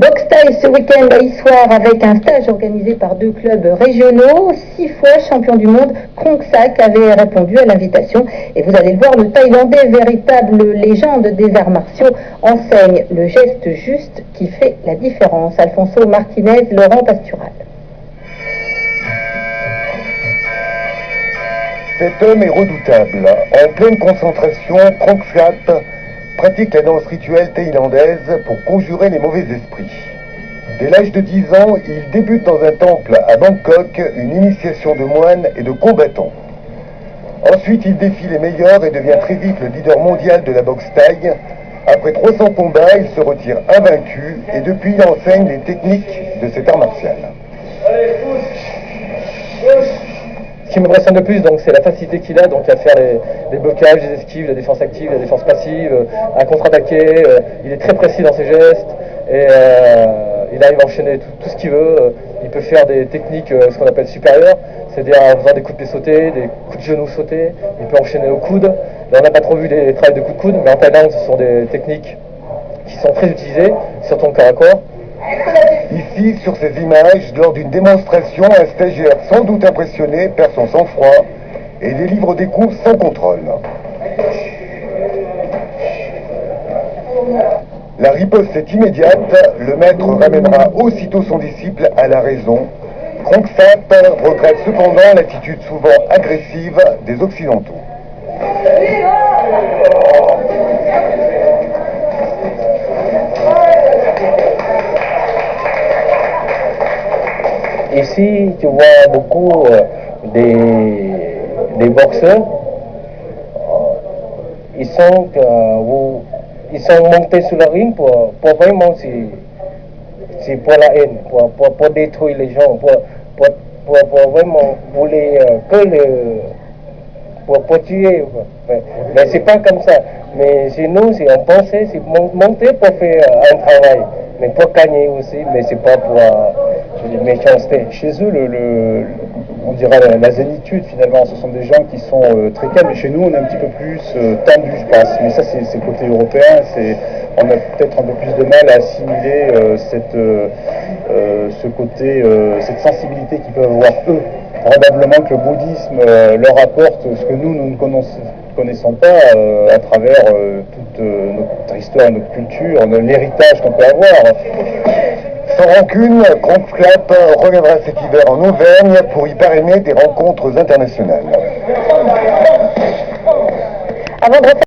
Boxe Thaï ce week-end à Issoire avec un stage organisé par 2 clubs régionaux. 6 fois champion du monde, Krongsak avait répondu à l'invitation. Et vous allez le voir, le Thaïlandais, véritable légende des arts martiaux, enseigne le geste juste qui fait la différence. Alfonso Martinez, Laurent Pastural. Cet homme est redoutable. En pleine concentration, Krongsak pratique la danse rituelle thaïlandaise pour conjurer les mauvais esprits. Dès l'âge de 10 ans, il débute dans un temple à Bangkok une initiation de moines et de combattants. Ensuite, il défie les meilleurs et devient très vite le leader mondial de la boxe thaï. Après 300 combats, il se retire invaincu et depuis il enseigne les techniques de cet art martial. Ce qui m'impressionne le plus, donc, c'est la facilité qu'il a donc, à faire les blocages, les esquives, la défense active, la défense passive, à contre-attaquer. Il est très précis dans ses gestes et il arrive à enchaîner tout ce qu'il veut. Il peut faire des techniques, ce qu'on appelle supérieures, c'est-à-dire en faisant des coups de pied sautés, des coups de genoux sautés. Il peut enchaîner au coude. Là, on n'a pas trop vu les travails de coups de coude, mais en Thaïlande, ce sont des techniques qui sont très utilisées, surtout en corps à corps. Ici, sur ces images, lors d'une démonstration, un stagiaire sans doute impressionné perd son sang-froid et délivre des coups sans contrôle. La riposte est immédiate, le maître ramènera aussitôt son disciple à la raison. Krongsak regrette cependant l'attitude souvent agressive des Occidentaux. Ici, tu vois beaucoup des boxeurs. Ils sont montés sur la ring pour vraiment, c'est pour la haine, pour détruire les gens, pour vraiment vouloir pour tuer. Mais c'est pas comme ça. Mais chez nous, c'est on pensait, c'est monter pour faire un travail, mais pour gagner aussi, mais c'est pas pour méchanceté. Chez eux, on dira la zénitude finalement, ce sont des gens qui sont très calmes, et chez nous on est un petit peu plus tendu, je pense, mais ça c'est le côté européen, on a peut-être un peu plus de mal à assimiler ce côté, cette sensibilité qu'ils peuvent avoir eux. Probablement que le bouddhisme leur apporte ce que nous ne connaissons pas à travers toute notre histoire, notre culture, l'héritage qu'on peut avoir. Sans rancune, Krongsak reviendra cet hiver en Auvergne pour y parrainer des rencontres internationales.